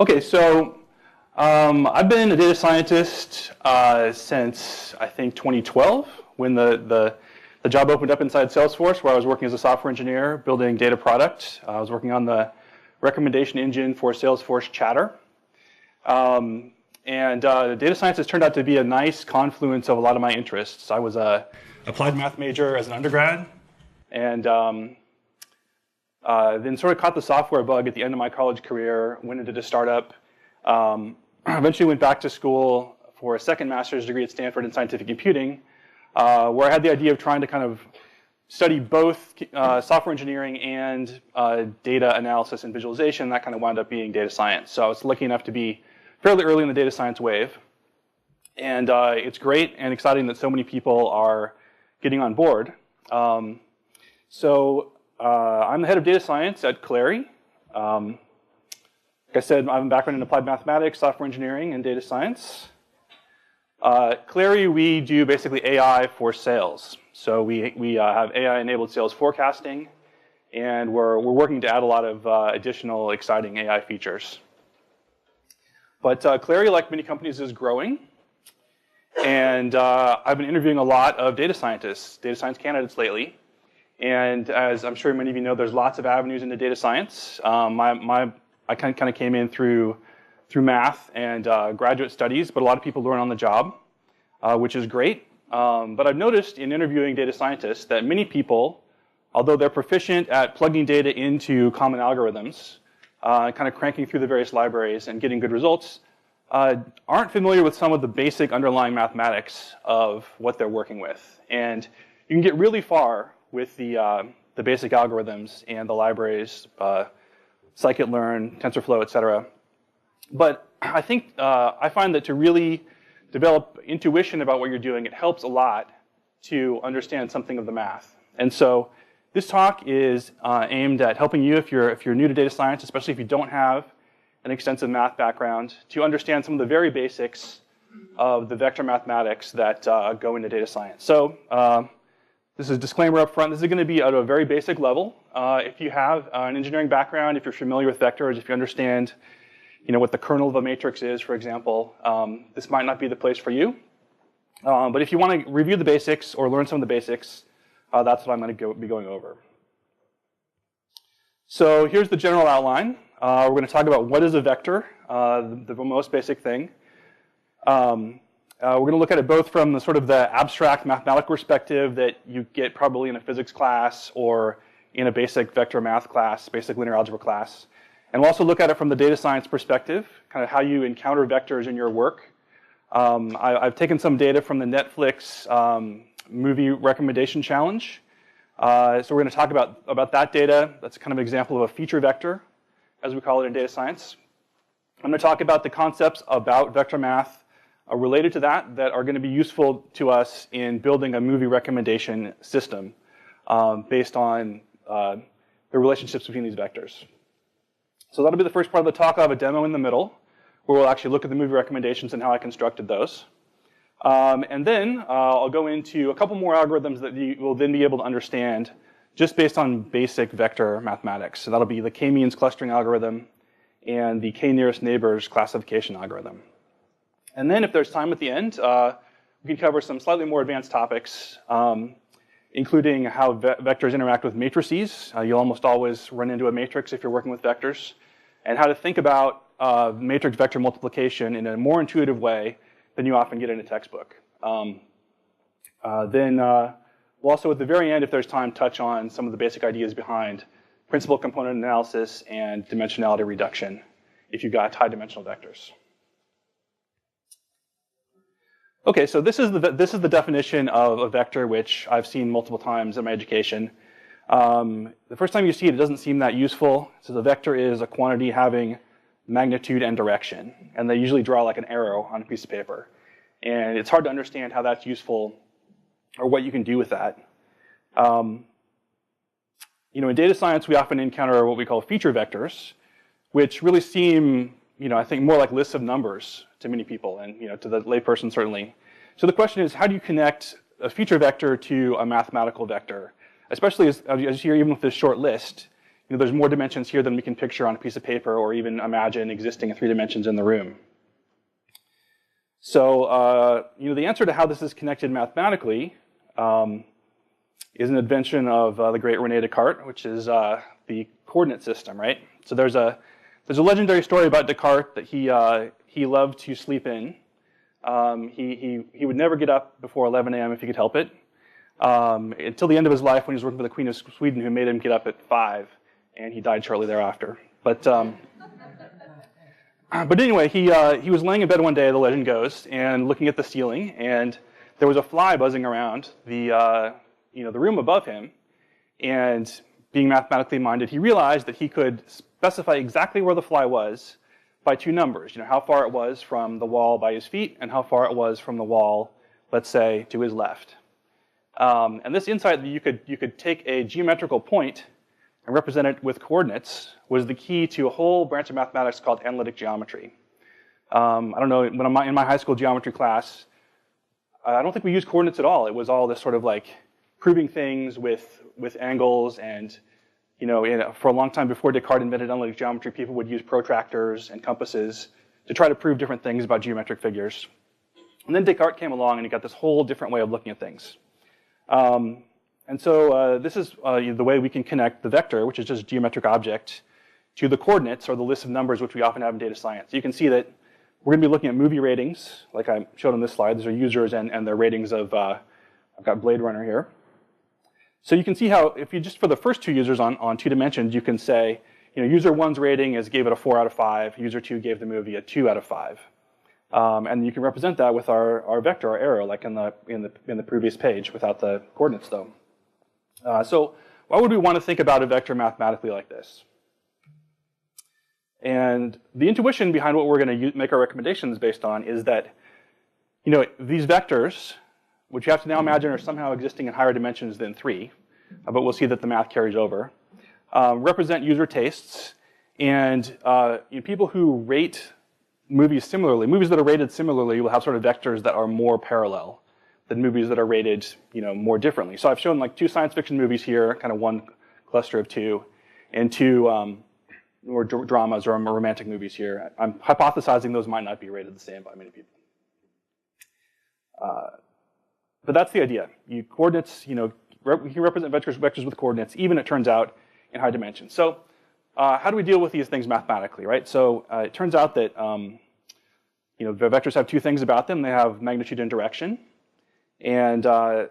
Okay, so I've been a data scientist since I think 2012, when the job opened up inside Salesforce, where I was working as a software engineer building data product. I was working on the recommendation engine for Salesforce Chatter. Data science has turned out to be a nice confluence of a lot of my interests. I was a applied math major as an undergrad, and then sort of caught the software bug at the end of my college career, went into a startup, eventually went back to school for a second master's degree at Stanford in scientific computing, where I had the idea of trying to kind of study both software engineering and data analysis and visualization. That kind of wound up being data science. So I was lucky enough to be fairly early in the data science wave. And it's great and exciting that so many people are getting on board. I'm the head of data science at Clari. Like I said, I have a background in applied mathematics, software engineering, and data science. Clari, we do basically AI for sales. So we have AI-enabled sales forecasting, and we're working to add a lot of additional exciting AI features. But Clari, like many companies, is growing. And I've been interviewing a lot of data scientists, data science candidates lately. And as I'm sure many of you know, there's lots of avenues into data science. I kind of came in through math and graduate studies, but a lot of people learn on the job, which is great. But I've noticed in interviewing data scientists that many people, although they're proficient at plugging data into common algorithms, kind of cranking through the various libraries and getting good results, aren't familiar with some of the basic underlying mathematics of what they're working with. And you can get really far with the basic algorithms and the libraries, scikit-learn, TensorFlow, et cetera. But I think I find that to really develop intuition about what you're doing, it helps a lot to understand something of the math. And so this talk is aimed at helping you if you're new to data science, especially if you don't have an extensive math background, to understand some of the very basics of the vector mathematics that go into data science. So this is a disclaimer up front. This is going to be at a very basic level. If you have an engineering background, if you're familiar with vectors, if you understand what the kernel of a matrix is, for example, this might not be the place for you. But if you want to review the basics or learn some of the basics, that's what I'm going to be going over. So here's the general outline. We're going to talk about what is a vector, the most basic thing. We're going to look at it both from the sort of the abstract mathematical perspective that you get probably in a physics class or in a basic vector math class, basic linear algebra class. And we'll also look at it from the data science perspective, kind of how you encounter vectors in your work. I've taken some data from the Netflix movie recommendation challenge. So we're going to talk about that data. That's kind of an example of a feature vector, as we call it in data science. I'm going to talk about the concepts about vector math related to that are going to be useful to us in building a movie recommendation system based on the relationships between these vectors. So that'll be the first part of the talk. I'll have a demo in the middle where we'll actually look at the movie recommendations and how I constructed those. And then I'll go into a couple more algorithms that you will then be able to understand just based on basic vector mathematics. So that'll be the k-means clustering algorithm and the k-nearest neighbors classification algorithm. And then if there's time at the end, we can cover some slightly more advanced topics, including how vectors interact with matrices. You'll almost always run into a matrix if you're working with vectors, and how to think about matrix vector multiplication in a more intuitive way than you often get in a textbook. Then we'll also, at the very end, if there's time, touch on some of the basic ideas behind principal component analysis and dimensionality reduction if you've got high-dimensional vectors. Okay, so this is the definition of a vector, which I've seen multiple times in my education. The first time you see it, it doesn't seem that useful. So the vector is a quantity having magnitude and direction, and they usually draw like an arrow on a piece of paper. And it's hard to understand how that's useful or what you can do with that. In data science, we often encounter what we call feature vectors, which really seem, I think more like lists of numbers to many people, and to the layperson certainly. So the question is, how do you connect a feature vector to a mathematical vector? Especially as you hear, even with this short list, there's more dimensions here than we can picture on a piece of paper or even imagine existing in 3 dimensions in the room. So, the answer to how this is connected mathematically is an invention of the great René Descartes, which is the coordinate system, right? So there's a legendary story about Descartes that he loved to sleep in. He would never get up before 11 a.m. if he could help it, until the end of his life when he was working for the Queen of Sweden, who made him get up at 5, and he died shortly thereafter. But anyway, he was laying in bed one day, the legend goes, and looking at the ceiling, and there was a fly buzzing around the room above him, and being mathematically minded, he realized that he could specify exactly where the fly was by 2 numbers. How far it was from the wall by his feet and how far it was from the wall, let's say, to his left. And this insight that you could take a geometrical point and represent it with coordinates was the key to a whole branch of mathematics called analytic geometry. I don't know, when I'm in my high school geometry class, I don't think we used coordinates at all. It was all this sort of like proving things with angles, and for a long time before Descartes invented analytic geometry, people would use protractors and compasses to try to prove different things about geometric figures. And then Descartes came along and he got this whole different way of looking at things. And so this is the way we can connect the vector, which is just a geometric object, to the coordinates, or the list of numbers which we often have in data science. You can see that we're going to be looking at movie ratings, like I showed on this slide. These are users and their ratings of, I've got Blade Runner here. So you can see how, if you just, for the first 2 users on 2 dimensions, you can say, user 1's rating gave it a 4 out of 5, user 2 gave the movie a 2 out of 5. And you can represent that with our vector, our arrow, like in the previous page, without the coordinates though. So why would we want to think about a vector mathematically like this? And the intuition behind what we're going to make our recommendations based on is that, these vectors, which you have to now imagine are somehow existing in higher dimensions than 3, but we'll see that the math carries over, represent user tastes, and people who rate movies similarly, movies that are rated similarly will have sort of vectors that are more parallel than movies that are rated more differently. So I've shown like 2 science fiction movies here, kind of one cluster of 2, and 2 or dramas or romantic movies here. I'm hypothesizing those might not be rated the same by many people. But that's the idea. Coordinates, you can represent vectors with coordinates, even it turns out in high dimensions. So how do we deal with these things mathematically, right? So it turns out that the vectors have 2 things about them. They have magnitude and direction. And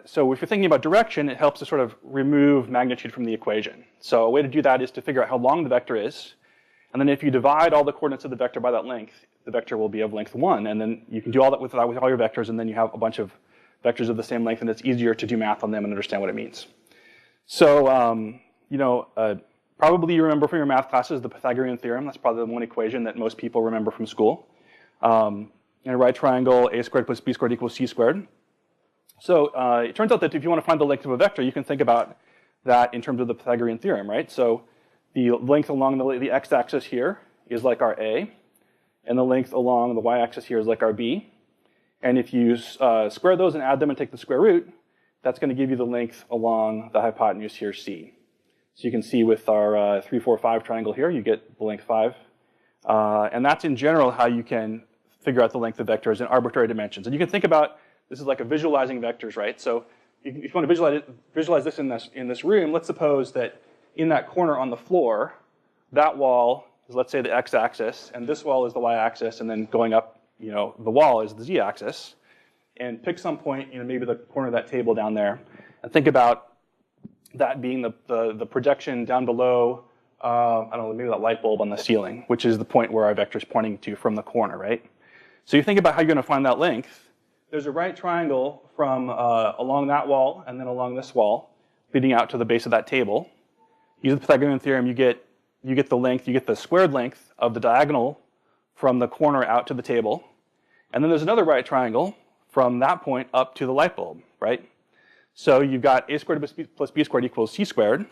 so if you're thinking about direction, it helps to sort of remove magnitude from the equation. So a way to do that is to figure out how long the vector is. And then if you divide all the coordinates of the vector by that length, the vector will be of length 1. And then you can do all that with all your vectors, and then you have a bunch of vectors of the same length, and it's easier to do math on them and understand what it means. So, probably you remember from your math classes the Pythagorean theorem. That's probably the one equation that most people remember from school. In a right triangle, a squared plus b squared equals c squared. So it turns out that if you want to find the length of a vector, you can think about that in terms of the Pythagorean theorem, right? So the length along the x-axis here is like our a, and the length along the y-axis here is like our b. And if you square those and add them and take the square root, that's going to give you the length along the hypotenuse here, c. So you can see with our 3, 4, 5 triangle here, you get the length 5. And that's in general how you can figure out the length of vectors in arbitrary dimensions. And you can think about this is like a visualizing vectors, right? So if you want to visualize this in this room, let's suppose that in that corner on the floor, that wall is, let's say, the x-axis, and this wall is the y-axis, and then going up, the wall is the z-axis. And pick some point, maybe the corner of that table down there, and think about that being the projection down below, I don't know, maybe that light bulb on the ceiling, which is the point where our vector is pointing to from the corner, right? So you think about how you're going to find that length. There's a right triangle from along that wall and then along this wall, leading out to the base of that table. Use the Pythagorean theorem, you get the length, you get the squared length of the diagonal from the corner out to the table. And then there's another right triangle from that point up to the light bulb, right? So you've got a squared plus b squared equals c squared,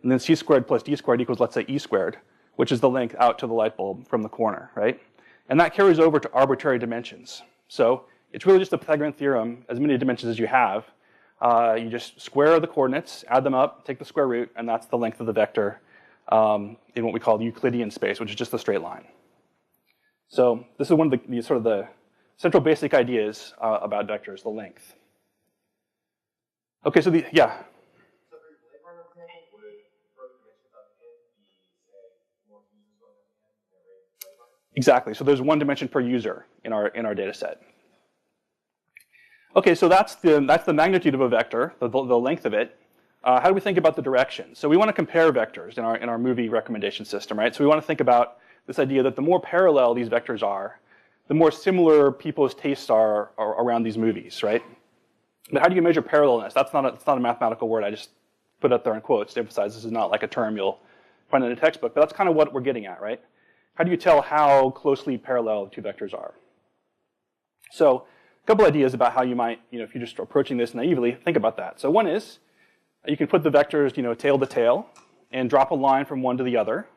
and then c squared plus d squared equals, let's say, e squared, which is the length out to the light bulb from the corner, right? And that carries over to arbitrary dimensions. So it's really just the Pythagorean theorem, as many dimensions as you have. You just square the coordinates, add them up, take the square root, and that's the length of the vector in what we call the Euclidean space, which is just a straight line. So this is one of the sort of the central basic ideas about vectors, the length. Okay, so yeah. So for your labor example, would further dimensions of the end be, say, more users going at the end than labor? Exactly. So there's one dimension per user in our data set. Okay, so that's the magnitude of a vector, the length of it. How do we think about the direction? So we want to compare vectors in our movie recommendation system, right? So we want to think about this idea that the more parallel these vectors are, the more similar people's tastes are around these movies, right? But how do you measure parallelness? It's not a mathematical word. I just put it up there in quotes to emphasize this is not like a term you'll find in a textbook, but that's kind of what we're getting at, right? How do you tell how closely parallel two vectors are? So a couple ideas about how you might, if you're just approaching this naively, think about that. So one is you can put the vectors, tail to tail and drop a line from one to the other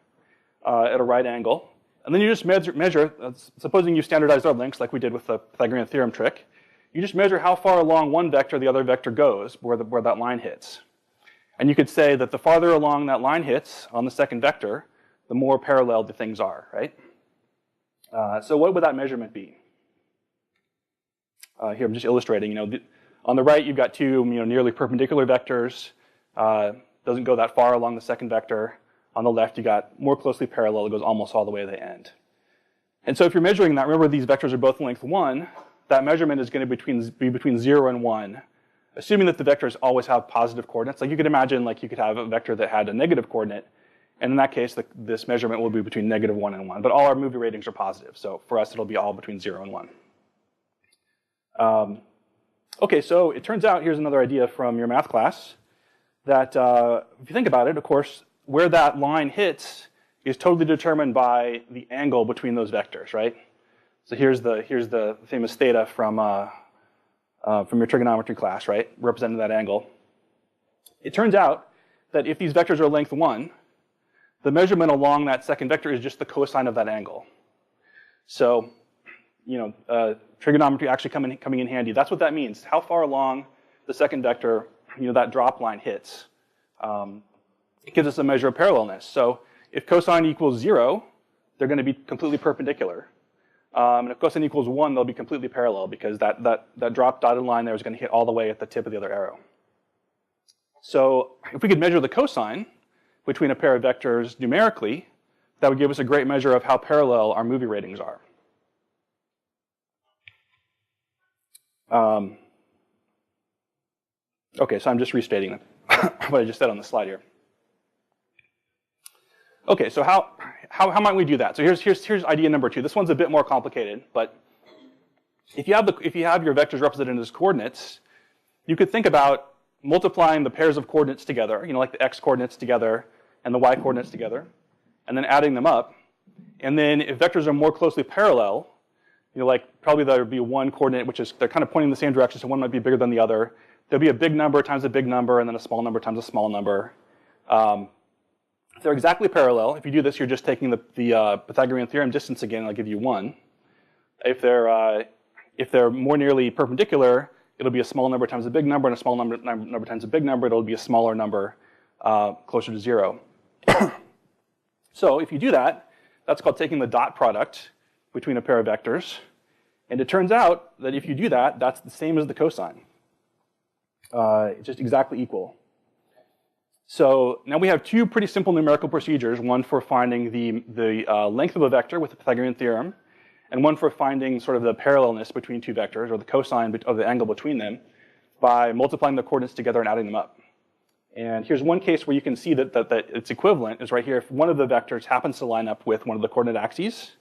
at a right angle. And then you just measure supposing you standardize our links like we did with the Pythagorean theorem trick, you just measure how far along one vector the other vector goes, where that line hits. And you could say that the farther along that line hits on the second vector, the more parallel the things are, right? So what would that measurement be? Here I'm just illustrating. On the right you've got two nearly perpendicular vectors. Doesn't go that far along the second vector. On the left you got more closely parallel. It goes almost all the way to the end. And so if you're measuring that, remember these vectors are both length 1. That measurement is going to be between 0 and 1, assuming that the vectors always have positive coordinates. Like you could imagine, like you could have a vector that had a negative coordinate, and in that case, this measurement will be between -1 and 1. But all our movie ratings are positive, so for us, it'll be all between 0 and 1. Okay, so it turns out, here's another idea from your math class, that if you think about it, of course, where that line hits is totally determined by the angle between those vectors, right? So here's the famous theta from your trigonometry class, right? Representing that angle. It turns out that if these vectors are length 1, the measurement along that second vector is just the cosine of that angle. So, trigonometry actually coming in handy. That's what that means. How far along the second vector, that drop line hits. It gives us a measure of parallelness. So if cosine equals 0, they're going to be completely perpendicular. And if cosine equals 1, they'll be completely parallel because that drop dotted line there is going to hit all the way at the tip of the other arrow. So if we could measure the cosine between a pair of vectors numerically, that would give us a great measure of how parallel our movie ratings are. Okay, so I'm just restating what I just said on the slide here. Okay, so how might we do that? So here's idea number 2. This one's a bit more complicated, but if you have your vectors represented as coordinates, you could think about multiplying the pairs of coordinates together, like the x coordinates together and the y coordinates together, and then adding them up. And then if vectors are more closely parallel, like probably there would be one coordinate which is they're kind of pointing in the same direction, so one might be bigger than the other. There'll be a big number times a big number, and then a small number times a small number. If they're exactly parallel, if you do this, you're just taking the Pythagorean theorem distance again, and I'll give you 1. If they're more nearly perpendicular, it'll be a small number times a big number, and a small number times a big number. It'll be a smaller number closer to 0. So if you do that, that's called taking the dot product between a pair of vectors. And it turns out that if you do that, that's the same as the cosine. It's just exactly equal. So now we have two pretty simple numerical procedures, one for finding the length of a vector with the Pythagorean theorem, and one for finding sort of the parallelness between two vectors, or the cosine of the angle between them, by multiplying the coordinates together and adding them up. And here's one case where you can see that its equivalent is right here. If one of the vectors happens to line up with one of the coordinate axes,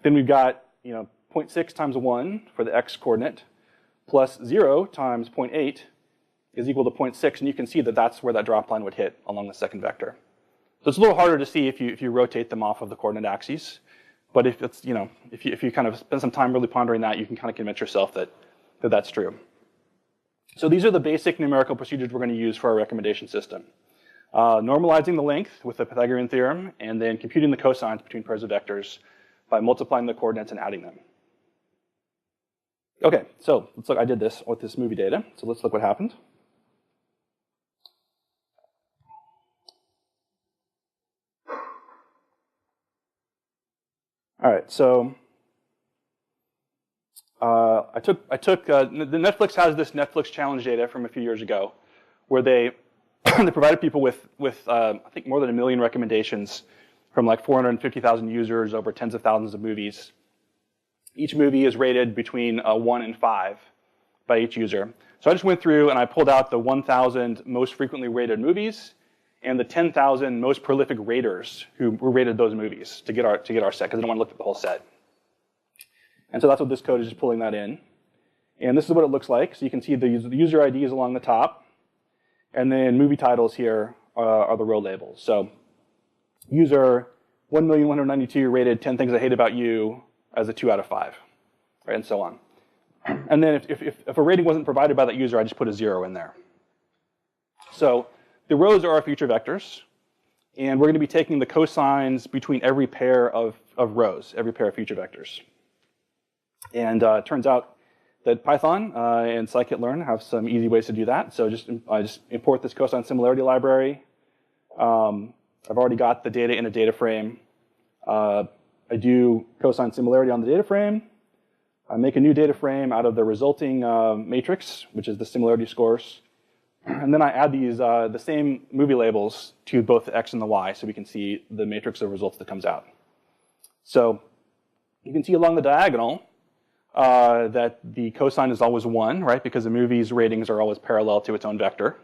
then we've got 0.6 times 1 for the x coordinate, plus 0 times 0.8 is equal to 0.6, and you can see that that's where that drop line would hit along the second vector. So it's a little harder to see if you rotate them off of the coordinate axes, but if it's if you kind of spend some time really pondering that, you can kind of convince yourself that that's true. So these are the basic numerical procedures we're going to use for our recommendation system: normalizing the length with the Pythagorean theorem, and then computing the cosines between pairs of vectors by multiplying the coordinates and adding them. Okay, so let's look. I did this with this movie data, so let's look what happened. so I took the Netflix has this Netflix challenge data from a few years ago, where they they provided people with I think more than 1 million recommendations from like 450,000 users over tens of thousands of movies. Each movie is rated between 1 and 5 by each user. So I just went through and I pulled out the 1,000 most frequently rated movies and the 10,000 most prolific raters who rated those movies to get our set, because I don't want to look at the whole set. And so that's what this code is, just pulling that in. And this is what it looks like. So you can see the user IDs along the top, and then movie titles here are the row labels. So user 1,192 rated 10 Things I Hate About You as a 2 out of 5, right, and so on. And then if a rating wasn't provided by that user, I just put a 0 in there. So the rows are our feature vectors, and we're going to be taking the cosines between every pair of rows, every pair of feature vectors. And it turns out that Python and scikit-learn have some easy ways to do that. So I just import this cosine similarity library. I've already got the data in a data frame. I do cosine similarity on the data frame. I make a new data frame out of the resulting matrix, which is the similarity scores. And then I add these the same movie labels to both the x and the y, so we can see the matrix of results that comes out. So you can see along the diagonal that the cosine is always 1, right? Because the movie's ratings are always parallel to its own vector.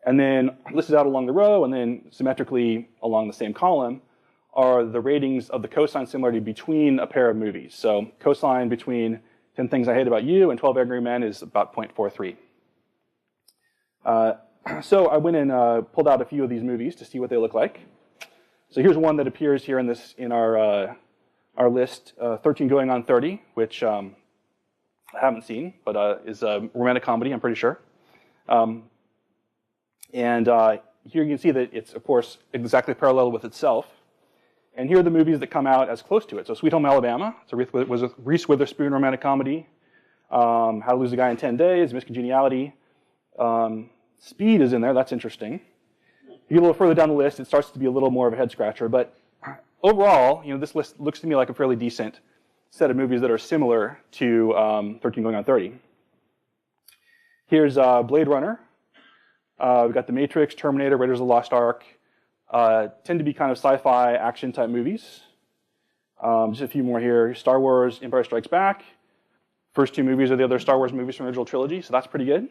And then listed out along the row, and then symmetrically along the same column, are the ratings of the cosine similarity between a pair of movies. So cosine between 10 Things I Hate About You and 12 Angry Men is about 0.43. So I went and pulled out a few of these movies to see what they look like. So here's one that appears here in our list, 13 Going on 30, which I haven't seen, but is a romantic comedy, I'm pretty sure. And here you can see that it's, of course, exactly parallel with itself. And here are the movies that come out as close to it. So Sweet Home Alabama, it's a Reese Witherspoon romantic comedy. How to Lose a Guy in 10 Days, Miss Congeniality. Speed is in there, that's interesting. You get a little further down the list, it starts to be a little more of a head scratcher. But overall, this list looks to me like a fairly decent set of movies that are similar to 13 Going on 30. Here's Blade Runner. We've got The Matrix, Terminator, Raiders of the Lost Ark. Tend to be kind of sci-fi action type movies. Just a few more here. Star Wars, Empire Strikes Back. First 2 movies are the other Star Wars movies from the original trilogy, so that's pretty good.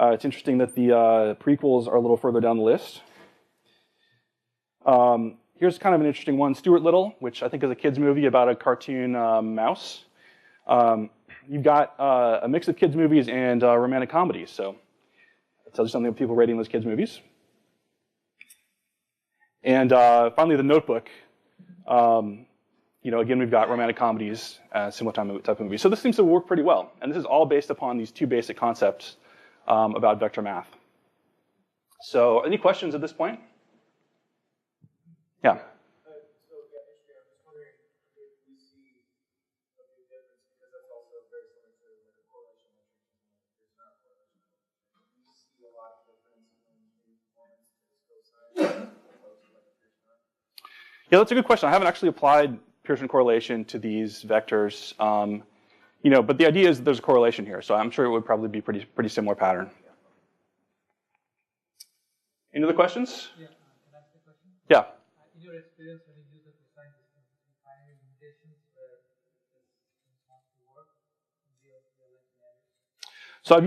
It's interesting that the prequels are a little further down the list. Here's kind of an interesting one, Stuart Little, which I think is a kid's movie about a cartoon mouse. You've got a mix of kids' movies and romantic comedies, so it tells you something about people rating those kids' movies. And finally, The Notebook. Again, we've got romantic comedies, similar type of movies. So this seems to work pretty well. And this is all based upon these 2 basic concepts about vector math. So any questions at this point? Yeah. Yeah, that's a good question. I haven't actually applied Pearson correlation to these vectors, but the idea is that there's a correlation here, so I'm sure it would probably be pretty similar pattern. Any other questions? Yeah, can I ask a question? Yeah. In your experience, when you use the cosine system, do you find any limitations where it does not work in real life scenarios? So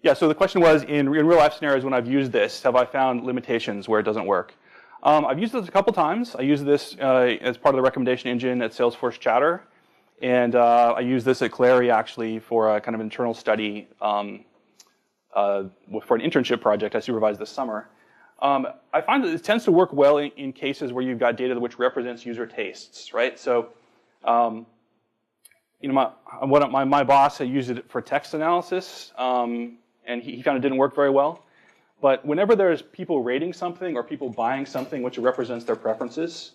yeah. So the question was, in real life scenarios, when I've used this, have I found limitations where it doesn't work? I've used this a couple times. I used this as part of the recommendation engine at Salesforce Chatter, and I used this at Clari actually for a kind of internal study for an internship project I supervised this summer. I find that it tends to work well in cases where you've got data which represents user tastes, right? So, my boss had used it for text analysis, and he found it didn't work very well. But whenever there's people rating something or people buying something which represents their preferences,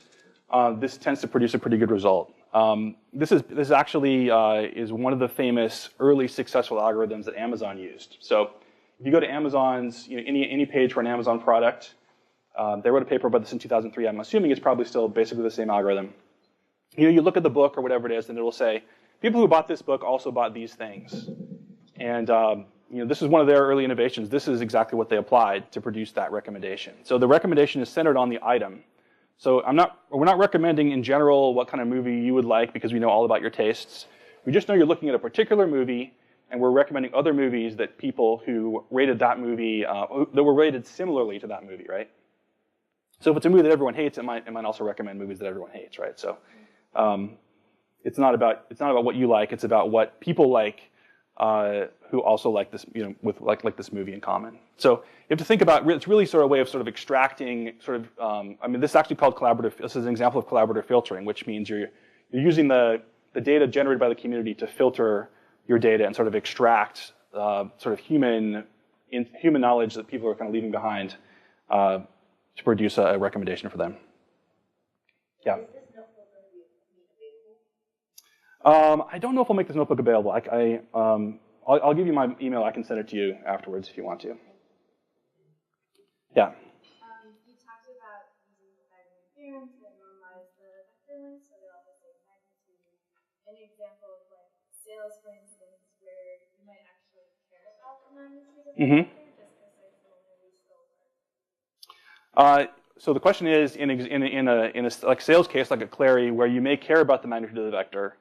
this tends to produce a pretty good result. This actually is one of the famous early successful algorithms that Amazon used. So if you go to Amazon's, any page for an Amazon product, They wrote a paper about this in 2003. I'm assuming it's probably still basically the same algorithm. You look at the book or whatever it is, and it will say, people who bought this book also bought these things. And this is one of their early innovations. This is exactly what they applied to produce that recommendation. So the recommendation is centered on the item. So we're not recommending in general what kind of movie you would like because we know all about your tastes. We just know you're looking at a particular movie, and we're recommending other movies that people who rated that movie, that were rated similarly to that movie, right? So if it's a movie that everyone hates, it might also recommend movies that everyone hates, right? So it's not about what you like. It's about what people like who also like this, with like this movie in common. So you have to think about, it's really sort of a way of sort of extracting this is actually called collaborative. This is an example of collaborative filtering, which means you're using the data generated by the community to filter your data and sort of extract sort of human knowledge that people are kind of leaving behind to produce a recommendation for them. Yeah. Is this notebook going to be available? I don't know if I'll make this notebook available. I'll give you my email. I can send it to you afterwards if you want to. Yeah. You talked about using Pythagorean theorem to normalize the vector lengths so they're all the same magnitude. An example of like sales, for instance, where you might actually care about the magnitude of the vector, just because there's only still work. So the question is, in a like sales case, like a Clari, where you may care about the magnitude of the vector,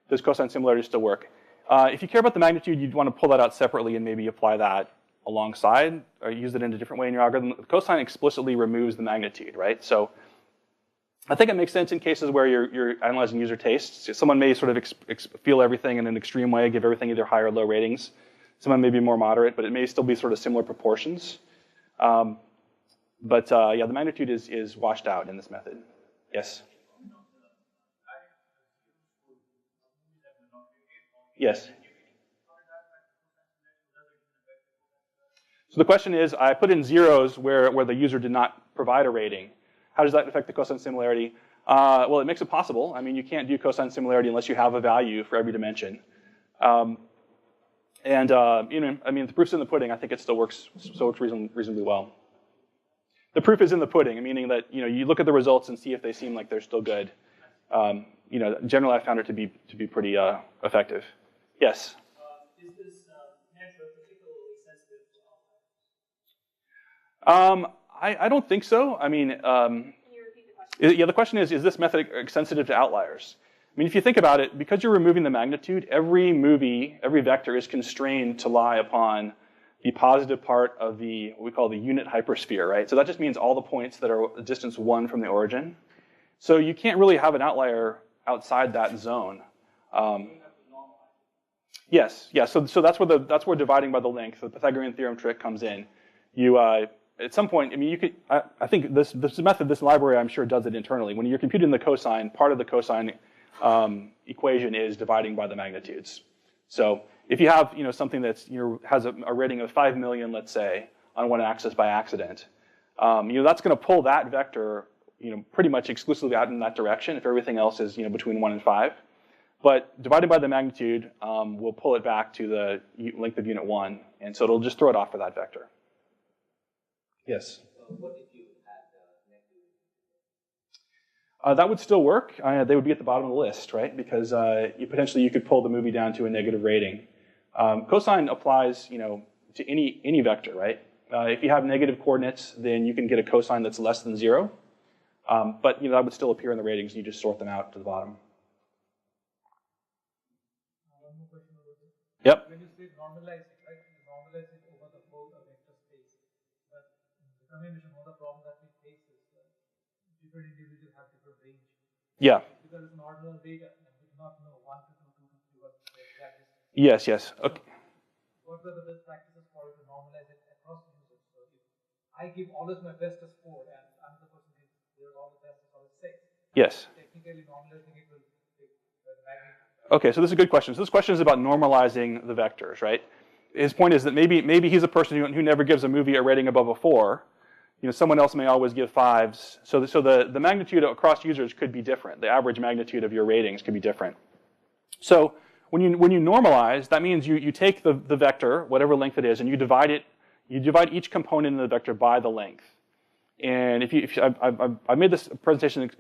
does cosine similarity still work? If you care about the magnitude, you'd want to pull that out separately and maybe apply that alongside or use it in a different way in your algorithm. Cosine explicitly removes the magnitude, right? So I think it makes sense in cases where you're analyzing user tastes. Someone may sort of feel everything in an extreme way, give everything either high or low ratings. Someone may be more moderate, but it may still be sort of similar proportions. But the magnitude is washed out in this method. Yes? Yes. So the question is, I put in zeros where the user did not provide a rating. How does that affect the cosine similarity? Well, it makes it possible. I mean, you can't do cosine similarity unless you have a value for every dimension. The proof's in the pudding. I think it still works reasonably well. The proof is in the pudding, meaning that you look at the results and see if they seem like they're still good. Generally, I found it to be pretty effective. Yes. Is this network particularly sensitive to outliers? I don't think so. I mean, Can you repeat the question? yeah. The question is this method sensitive to outliers? I mean, if you think about it, because you're removing the magnitude, every vector is constrained to lie upon the positive part of what we call the unit hypersphere, right? So that just means all the points that are distance 1 from the origin. So you can't really have an outlier outside that zone. Yes. So that's where dividing by the length, the Pythagorean theorem trick comes in. You at some point, I mean, you could. I think this method, this library, I'm sure does it internally. When you're computing the cosine, part of the cosine equation is dividing by the magnitudes. So if you have something that's has a rating of 5 million, let's say, on one axis by accident, that's going to pull that vector pretty much exclusively out in that direction if everything else is between 1 and 5. But divided by the magnitude will pull it back to the length of unit 1, and so it'll just throw it off for that vector. Yes? What if you had negative? That would still work. They would be at the bottom of the list, right? Because you could pull the movie down to a negative rating. Cosine applies to any vector, right? If you have negative coordinates, then you can get a cosine that's less than 0. But that would still appear in the ratings, and you just sort them out to the bottom. One more question over there. Yep. When you say normalize it, right? You normalize it over the whole vector space. But in the combination, one of the problems that we face is different individuals have different range. Yeah. Because it's an ordinal data, and we do not know 1 to 2, 2 to 3, what the exact distance. Yes. Okay. What are the best practices for you to normalize it across users? So if I give always my best as 4, and another person gives their all the best as always 6. Yes. Technically, normalizing it will take the magnitude. Okay, so this is a good question. So this question is about normalizing the vectors, right? His point is that maybe he's a person who never gives a movie a rating above a 4. Someone else may always give 5s. So the magnitude across users could be different. The average magnitude of your ratings could be different. So when you normalize, that means you take the vector, whatever length it is, and you divide each component in the vector by the length. And I made this presentation,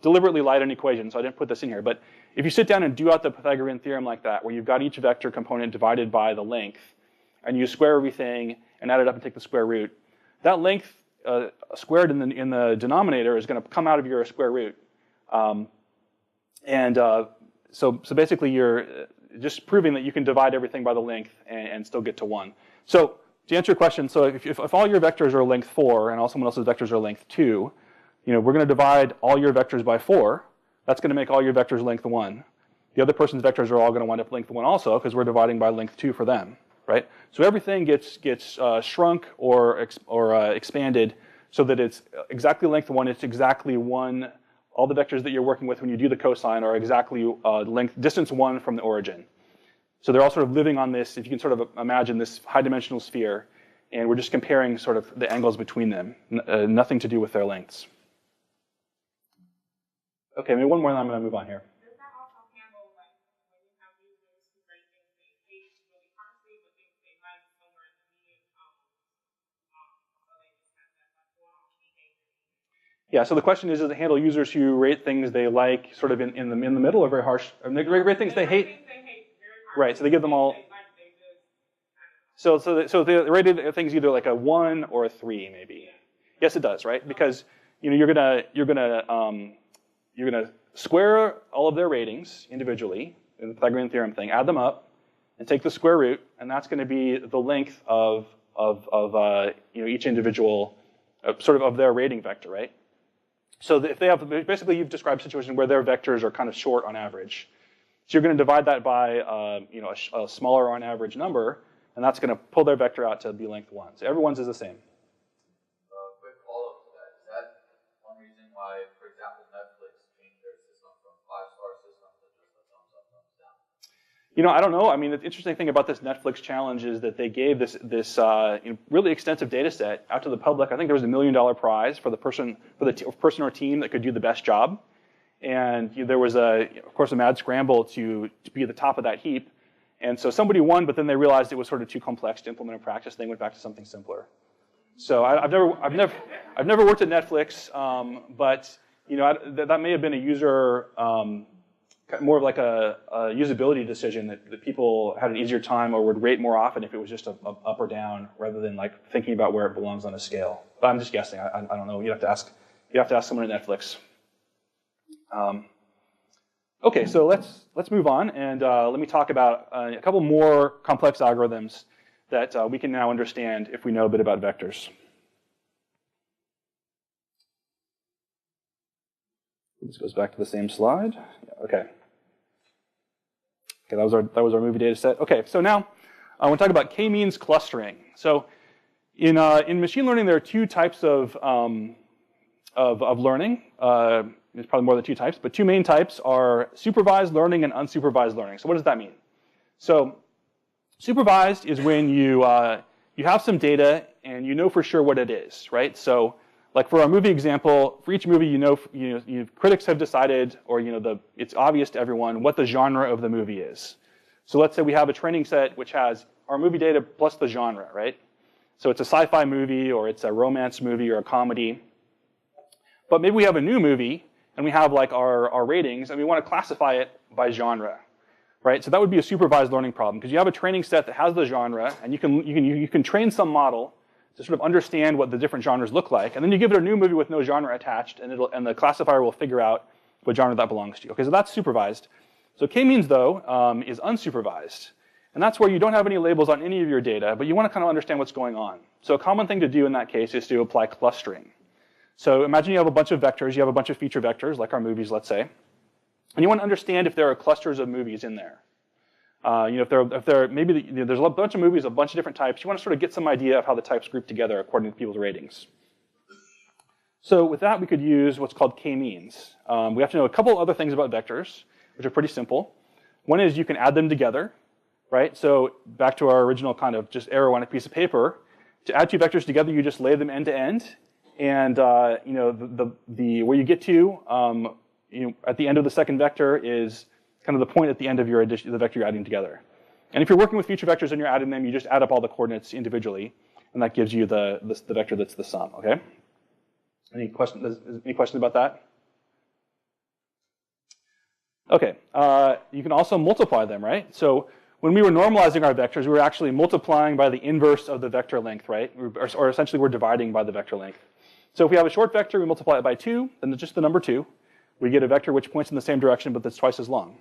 deliberately light on equations, so I didn't put this in here. But if you sit down and do out the Pythagorean theorem like that, where you've got each vector component divided by the length, and you square everything and add it up and take the square root, that length squared in the denominator is going to come out of your square root. So basically, you're just proving that you can divide everything by the length and still get to 1. So to answer your question, so if all your vectors are length 4 and all someone else's vectors are length 2, we're going to divide all your vectors by 4. That's going to make all your vectors length 1. The other person's vectors are all going to wind up length 1 also, because we're dividing by length 2 for them, right? So everything gets shrunk or expanded so that it's exactly length 1. It's exactly 1. All the vectors that you're working with when you do the cosine are exactly distance 1 from the origin. So they're all sort of living on this, if you can sort of imagine this high-dimensional sphere, and we're just comparing sort of the angles between them, nothing to do with their lengths. Okay, maybe one more and then I'm going to move on here. Does that also handle, like, when you have users who rate things they hate really harshly, but things they like somewhere in the median, so they just have that, like, one-off behavior? Yeah, so the question is, does it handle users who rate things they like sort of in the middle or very harsh? I mean, they rate things they hate. Right, so they give them all. So they rated things either like a 1 or a 3, maybe. Yes, it does, right? Because you're gonna square all of their ratings individually in the Pythagorean theorem thing, add them up, and take the square root, and that's going to be the length of each individual sort of their rating vector, right? So if they have basically, you've described a situation where their vectors are kind of short on average. So you're going to divide that by a smaller on average number, and that's going to pull their vector out to be length 1. So everyone's is the same. Quick follow-up to that. Is that one reason why, for example, Netflix changed their system from 5-star system to just a thumbs up, thumbs down? I don't know. I mean, the interesting thing about this Netflix challenge is that they gave this really extensive data set out to the public. I think there was $1 million prize for the person or team that could do the best job. And there was, of course, a mad scramble to be at the top of that heap. And so somebody won, but then they realized it was sort of too complex to implement in practice. They went back to something simpler. So I've never worked at Netflix, but that may have been a user, more of like a usability decision that people had an easier time or would rate more often if it was just a up or down rather than like thinking about where it belongs on a scale. But I'm just guessing. I don't know. You have to ask someone at Netflix. Okay, so let's move on and let me talk about a couple more complex algorithms that we can now understand if we know a bit about vectors. This goes back to the same slide. Yeah, okay. Okay, that was our movie data set. Okay, so now I want to talk about k-means clustering. So in machine learning, there are two types of learning. There's probably more than two types, but two main types are supervised learning and unsupervised learning. So what does that mean? So supervised is when you have some data and you know for sure what it is, right? So like for our movie example, for each movie, critics have decided, or it's obvious to everyone what the genre of the movie is. So let's say we have a training set which has our movie data plus the genre, right? So it's a sci-fi movie, or it's a romance movie, or a comedy. But maybe we have a new movie and we have like our ratings, and we want to classify it by genre, right? So that would be a supervised learning problem because you have a training set that has the genre, and you can train some model to sort of understand what the different genres look like, and then you give it a new movie with no genre attached, and the classifier will figure out what genre that belongs to. Okay, so that's supervised. So k-means though is unsupervised, and that's where you don't have any labels on any of your data, but you want to kind of understand what's going on. So a common thing to do in that case is to apply clustering. So imagine you have a bunch of vectors, you have a bunch of feature vectors, like our movies, let's say, and you want to understand if there are clusters of movies in there. If there's a bunch of movies, a bunch of different types, you want to sort of get some idea of how the types group together according to people's ratings. So with that, we could use what's called k-means. We have to know a couple other things about vectors, which are pretty simple. One is you can add them together, right? So back to our original kind of just arrow on a piece of paper. To add two vectors together, you just lay them end to end. And where you get to at the end of the second vector is kind of the point at the end of the vector you're adding together. And if you're working with feature vectors and you're adding them, you just add up all the coordinates individually. and that gives you the vector that's the sum, okay? Any questions about that? Okay, you can also multiply them, right? So when we were normalizing our vectors, we were actually multiplying by the inverse of the vector length, right? Or essentially we're dividing by the vector length. So if we have a short vector, we multiply it by 2, then it's just the number 2. We get a vector which points in the same direction, but that's twice as long.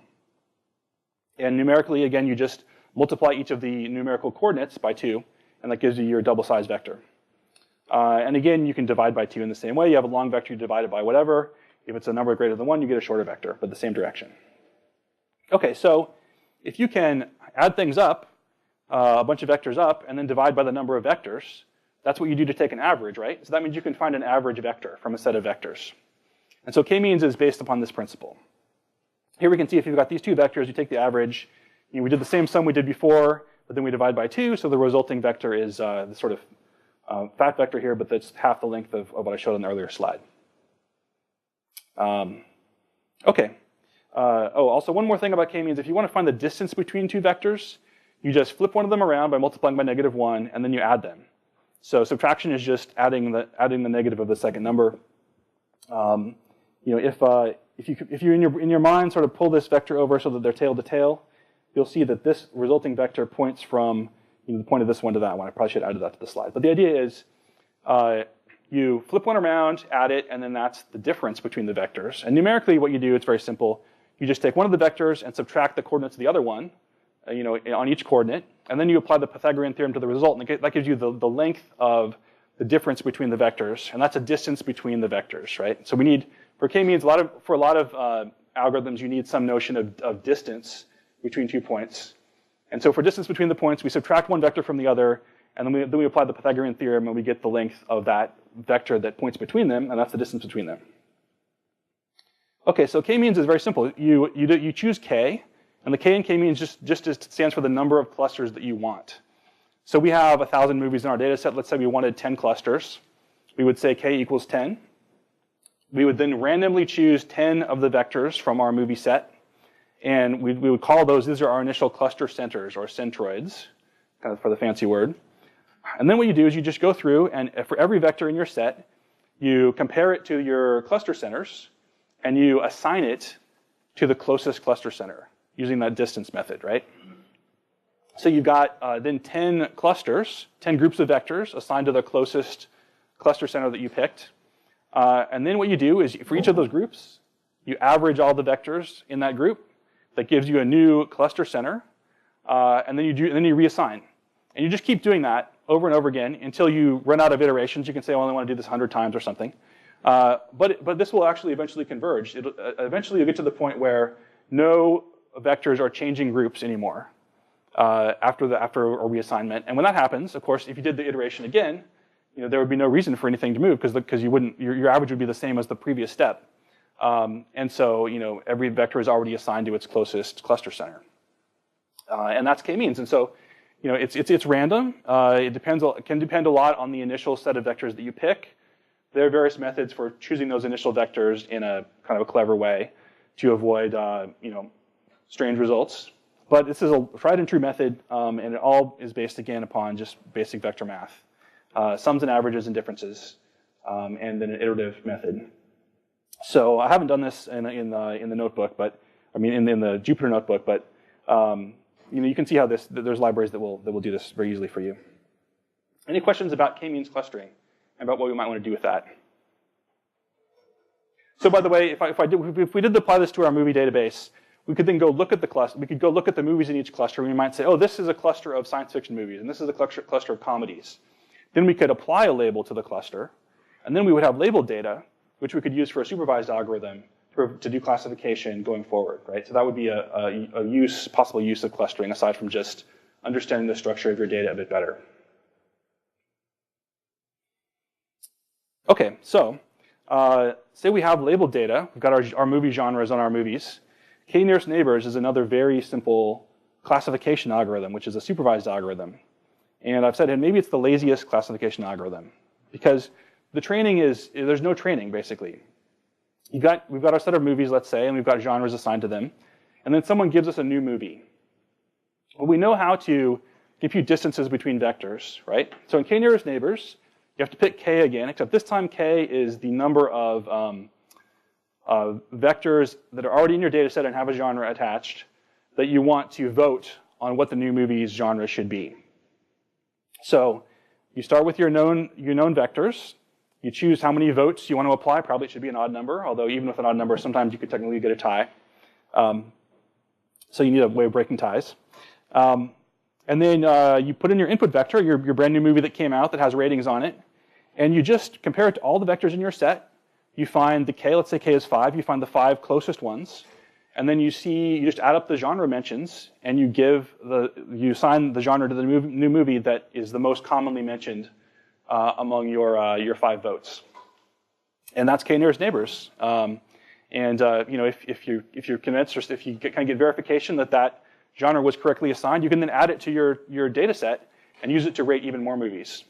And numerically, again, you just multiply each of the numerical coordinates by 2, and that gives you your double-sized vector. And again, you can divide by 2 in the same way. You have a long vector, you divide it by whatever. If it's a number greater than 1, you get a shorter vector, but the same direction. Okay, so if you can add things up, a bunch of vectors up, and then divide by the number of vectors, that's what you do to take an average, right? So that means you can find an average vector from a set of vectors. And so k-means is based upon this principle. Here we can see if you've got these two vectors, you take the average. You know, we did the same sum we did before, but then we divide by 2, so the resulting vector is the sort of fat vector here, but that's half the length of what I showed on the earlier slide. Okay. Also one more thing about k-means, if you want to find the distance between two vectors, you just flip one of them around by multiplying by -1, and then you add them. So subtraction is just adding the negative of the second number. You know, if you in your mind sort of pull this vector over so that they're tail to tail, you'll see that this resulting vector points from the point of this one to that one. I probably should have added that to the slide. But the idea is you flip one around, add it, and then that's the difference between the vectors. And numerically what you do, it's very simple. You just take one of the vectors and subtract the coordinates of the other one, on each coordinate, and then you apply the Pythagorean theorem to the result, and that gives you the length of the difference between the vectors, and that's a distance between the vectors, right? So we need, for k-means, for a lot of algorithms, you need some notion of distance between 2 points. And so for distance between the points, we subtract one vector from the other, and then we apply the Pythagorean theorem, and we get the length of that vector that points between them, and that's the distance between them. Okay, so k-means is very simple. You choose k, and the k in k-means just stands for the number of clusters that you want. So we have 1,000 movies in our data set. Let's say we wanted 10 clusters. We would say k equals 10. We would then randomly choose 10 of the vectors from our movie set, and we would call these are our initial cluster centers, or centroids, kind of for the fancy word. And then what you do is you just go through, and for every vector in your set, you compare it to your cluster centers, and you assign it to the closest cluster center using that distance method, right? So you've got then 10 clusters, 10 groups of vectors assigned to the closest cluster center that you picked. And then what you do is for each of those groups, you average all the vectors in that group. That gives you a new cluster center, and then you reassign. And you just keep doing that over and over again until you run out of iterations. You can say, oh, I only want to do this 100 times or something. But this will actually eventually converge. Eventually you'll get to the point where no vectors are changing groups anymore after a reassignment. And when that happens, of course, if you did the iteration again, there would be no reason for anything to move because your average would be the same as the previous step. And so every vector is already assigned to its closest cluster center. And that's k-means. And so it's random. It can depend a lot on the initial set of vectors that you pick. There are various methods for choosing those initial vectors in a kind of a clever way to avoid strange results. But this is a tried and true method, and it all is based again upon just basic vector math, sums and averages and differences, and then an iterative method. So I haven't done this in the notebook, but I mean in the Jupyter notebook, but you can see how there's libraries that will do this very easily for you. Any questions about k-means clustering and about what we might want to do with that? So by the way, if we did apply this to our movie database, we could then go look at the cluster. We could go look at the movies in each cluster, and we might say, oh, this is a cluster of science fiction movies, and this is a cluster of comedies. Then we could apply a label to the cluster, and then we would have labeled data, which we could use for a supervised algorithm to do classification going forward, right? So that would be a possible use of clustering aside from just understanding the structure of your data a bit better. Okay, so say we have labeled data. We've got our movie genres on our movies. K-nearest neighbors is another very simple classification algorithm, which is a supervised algorithm. And I've said maybe it's the laziest classification algorithm because the training there's no training basically. We've got our set of movies, let's say, and we've got genres assigned to them. And then someone gives us a new movie. Well, we know how to compute distances between vectors, right? So in k nearest neighbors, you have to pick k again, except this time k is the number of vectors that are already in your data set and have a genre attached that you want to vote on what the new movie's genre should be. So you start with your known vectors. You choose how many votes you want to apply. Probably it should be an odd number, although even with an odd number, sometimes you could technically get a tie. So you need a way of breaking ties. And then you put in your input vector, your brand new movie that came out that has ratings on it, and you just compare it to all the vectors in your set. You find the k, let's say k is 5, you find the 5 closest ones, and then you just add up the genre mentions, and you assign the genre to the new movie that is the most commonly mentioned among your 5 votes. And that's k nearest neighbors. If you're convinced, or if you kind of get verification that genre was correctly assigned, you can then add it to your data set and use it to rate even more movies.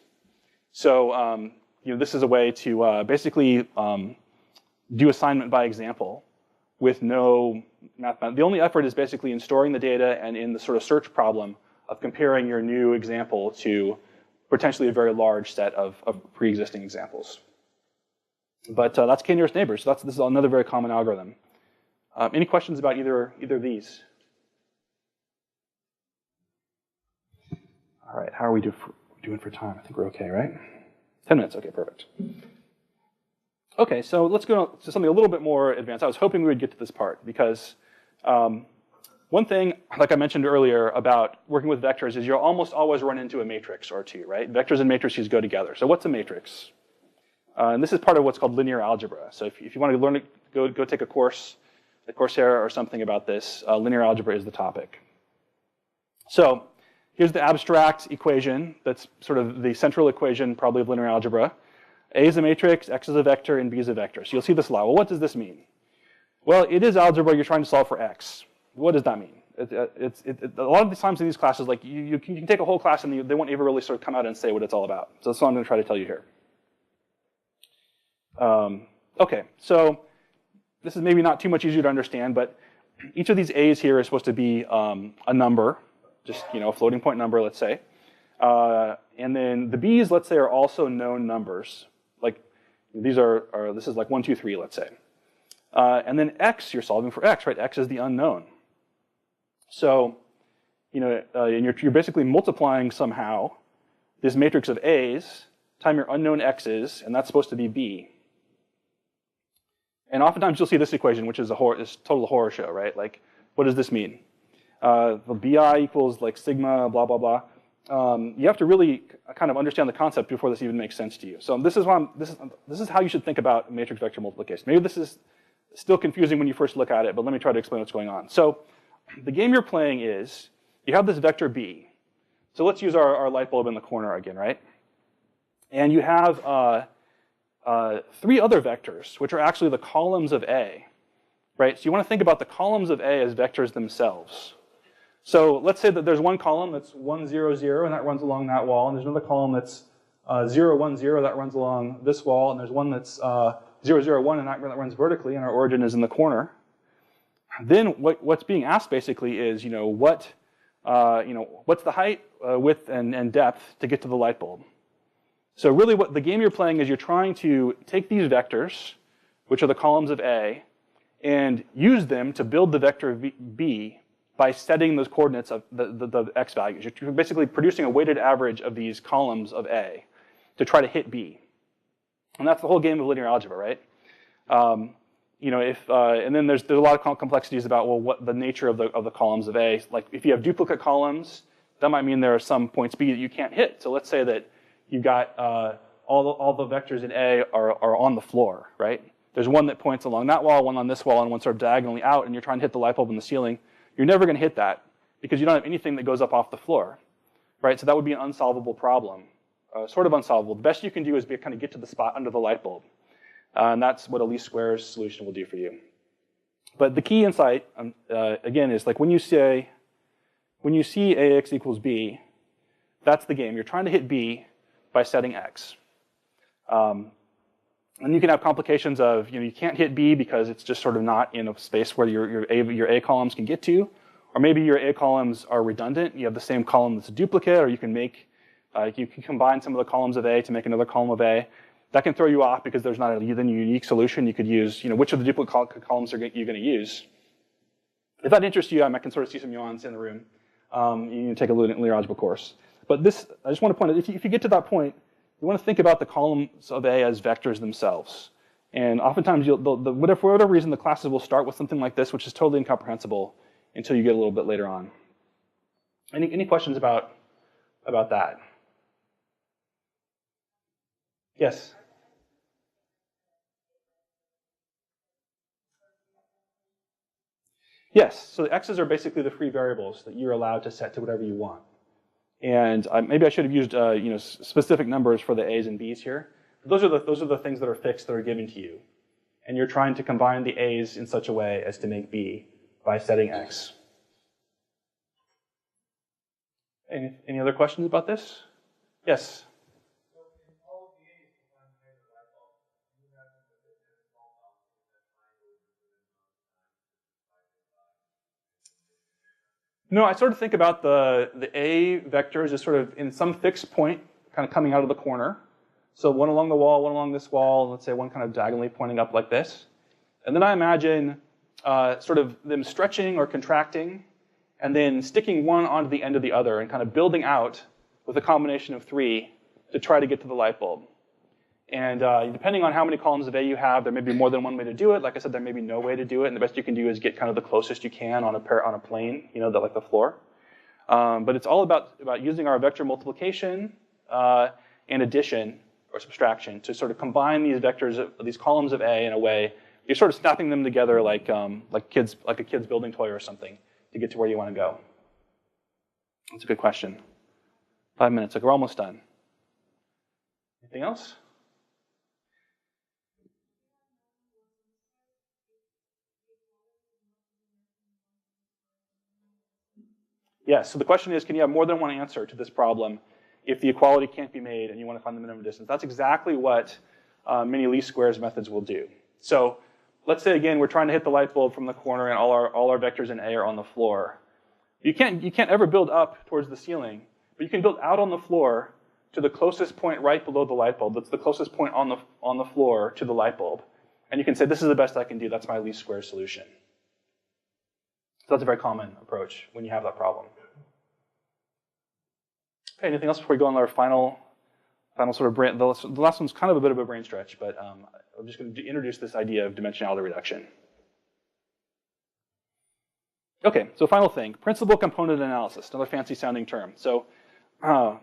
So this is a way to basically do assignment by example with no mathematics. The only effort is basically in storing the data and in the sort of search problem of comparing your new example to potentially a very large set of pre-existing examples. But that's k nearest neighbors. So this is another very common algorithm. Any questions about either of these? All right, how are we doing for time? I think we're okay, right? 10 minutes, okay, perfect. Okay, so let's go to something a little bit more advanced. I was hoping we would get to this part because one thing, like I mentioned earlier about working with vectors, is you'll almost always run into a matrix or two, right? Vectors and matrices go together. So what's a matrix? And this is part of what's called linear algebra. So if you want to learn it, go take a course at Coursera or something about this. Linear algebra is the topic. So here's the abstract equation that's sort of the central equation probably of linear algebra. A is a matrix, X is a vector, and B is a vector. So you'll see this a lot. Well, what does this mean? Well, it is algebra. You're trying to solve for X. What does that mean? A lot of the times in these classes, like you can take a whole class and they won't even really sort of come out and say what it's all about. So that's what I'm going to try to tell you here. Okay, so this is maybe not too much easier to understand, but each of these A's here is supposed to be a number, just a floating point number, let's say. And then the B's, let's say, are also known numbers. Like this is like 1, 2, 3, let's say. And then X, you're solving for X, right? X is the unknown. So, and you're basically multiplying somehow this matrix of A's times your unknown X's, and that's supposed to be B. And oftentimes you'll see this equation, which is this total horror show, right? Like, what does this mean? The BI equals like sigma, blah, blah, blah. You have to really kind of understand the concept before this even makes sense to you. So this is how you should think about matrix vector multiplication. Maybe this is still confusing when you first look at it, but let me try to explain what's going on. So the game you're playing is, you have this vector B. So let's use our light bulb in the corner again, right? And you have 3 other vectors, which are actually the columns of A, right? So you want to think about the columns of A as vectors themselves. So let's say that there's one column that's 1, 0, 0, and that runs along that wall, and there's another column that's 0, 1, 0, that runs along this wall, and there's one that's 0, 0, 1, and that runs vertically, and our origin is in the corner. Then what's being asked basically is, what's the height, width, and depth to get to the light bulb? So really what the game you're playing is you're trying to take these vectors, which are the columns of A, and use them to build the vector B by setting those coordinates of the X values. You're basically producing a weighted average of these columns of A to try to hit B. And that's the whole game of linear algebra, right? And then there's a lot of complexities about, well, what the nature of the columns of A. Like if you have duplicate columns, that might mean there are some points B that you can't hit. So let's say that you've got all the vectors in A are on the floor, right? There's one that points along that wall, one on this wall, and one sort of diagonally out, and you're trying to hit the light bulb in the ceiling. You're never going to hit that because you don't have anything that goes up off the floor, right? So that would be an unsolvable problem, sort of unsolvable. The best you can do is kind of get to the spot under the light bulb. And that's what a least squares solution will do for you. But the key insight, again, is like when you see AX equals B, that's the game. You're trying to hit B by setting X. And you can have complications of, you can't hit B because it's just sort of not in a space where your A columns can get to, Or maybe your A columns are redundant. You have the same column that's a duplicate, or you can make, you can combine some of the columns of A to make another column of A. That can throw you off because there's not a unique solution. You could use, which of the duplicate columns are you going to use? If that interests you, I can sort of see some yawns in the room. You can take a linear algebra course. But this, I just want to point out, if you get to that point, you want to think about the columns of A as vectors themselves. And oftentimes, for whatever reason, the classes will start with something like this, which is totally incomprehensible until you get a little bit later on. Any questions about that? Yes? Yes, so the x's are basically the free variables that you're allowed to set to whatever you want. And maybe I should have used specific numbers for the a's and b's here. Those are the things that are fixed that are given to you. And you're trying to combine the a's in such a way as to make b by setting x. Any other questions about this? Yes? No, I sort of think about the A vectors as sort of in some fixed point, kind of coming out of the corner. So one along the wall, one along this wall, let's say one kind of diagonally pointing up like this. And then I imagine sort of them stretching or contracting, and then sticking one onto the end of the other and kind of building out with a combination of three to try to get to the light bulb. And depending on how many columns of A you have, there may be more than one way to do it. Like I said, there may be no way to do it, and the best you can do is get kind of the closest you can on a plane, like the floor. But it's all about using our vector multiplication and addition or subtraction to sort of combine these vectors, these columns of A in a way. You're sort of snapping them together like a kid's building toy or something to get to where you want to go. That's a good question. 5 minutes. Okay, we're almost done. Anything else? Yes, so the question is, can you have more than one answer to this problem if the equality can't be made and you want to find the minimum distance? That's exactly what many least squares methods will do. So let's say, again, we're trying to hit the light bulb from the corner and all our vectors in A are on the floor. You can't ever build up towards the ceiling, but you can build out on the floor to the closest point right below the light bulb. That's the closest point on the floor to the light bulb. And you can say, this is the best I can do. That's my least square solution. So that's a very common approach when you have that problem. Okay, anything else before we go on our final sort of brain? The last one's kind of a bit of a brain stretch, but I'm just going to introduce this idea of dimensionality reduction. Okay, so final thing, principal component analysis, another fancy sounding term. So, I'll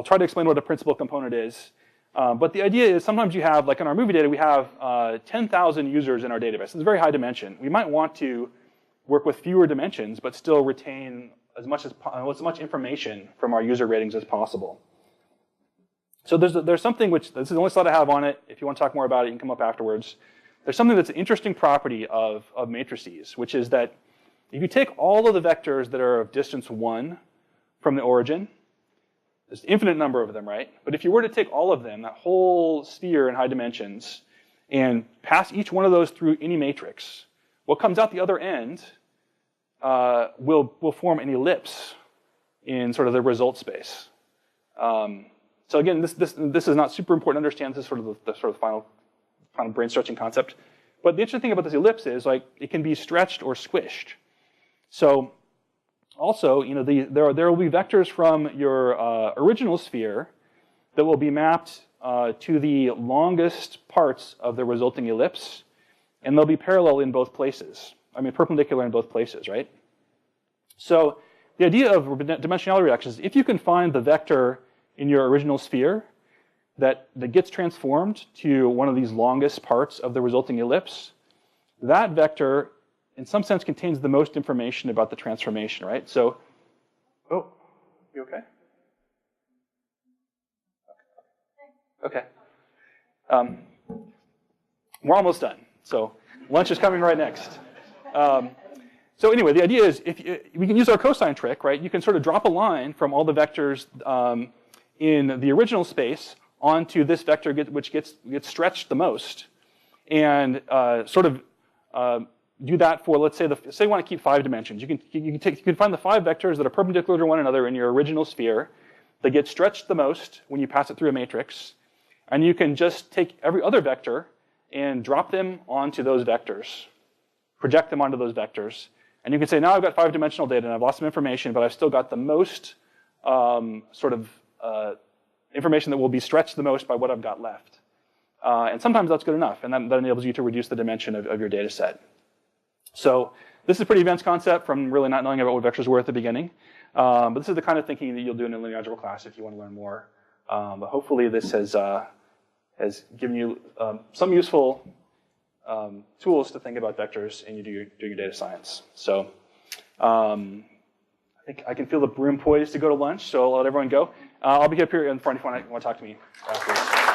try to explain what a principal component is. But the idea is sometimes you have, like in our movie data, we have 10,000 users in our database. It's a very high dimension. We might want to work with fewer dimensions, but still retain as much information from our user ratings as possible. So there's something which, this is the only slide I have on it. If you want to talk more about it, you can come up afterwards. There's something that's an interesting property of matrices, which is that if you take all of the vectors that are of distance 1 from the origin, there's an infinite number of them, right? But if you were to take all of them, that whole sphere in high dimensions, and pass each one of those through any matrix, what comes out the other end will form an ellipse in sort of the result space. So again, this is not super important to understand. This is sort of the sort of final brain stretching concept. But the interesting thing about this ellipse is it can be stretched or squished. So also, there will be vectors from your original sphere that will be mapped to the longest parts of the resulting ellipse, and they'll be parallel in both places. I mean, perpendicular in both places, right? So the idea of dimensionality reduction is if you can find the vector in your original sphere that gets transformed to one of these longest parts of the resulting ellipse, that vector, in some sense, contains the most information about the transformation, right? So, oh, you okay? Okay. We're almost done. So lunch is coming right next. So anyway, the idea is we can use our cosine trick, right? You can sort of drop a line from all the vectors in the original space onto this vector which gets stretched the most, and sort of do that for, let's say, say you want to keep 5 dimensions. You can find the 5 vectors that are perpendicular to one another in your original sphere. They get stretched the most when you pass it through a matrix. And you can just take every other vector and drop them onto those vectors, project them onto those vectors. And you can say, now I've got 5-dimensional data and I've lost some information, but I've still got the most information that will be stretched the most by what I've got left. And sometimes that's good enough, and that enables you to reduce the dimension of your data set. So this is a pretty advanced concept from really not knowing about what vectors were at the beginning. But this is the kind of thinking that you'll do in a linear algebra class if you want to learn more. But hopefully this has given you some useful tools to think about vectors and doing your data science. So I think I can feel the room poised to go to lunch, so I'll let everyone go. I'll be up here in front if you want to talk to me afterwards.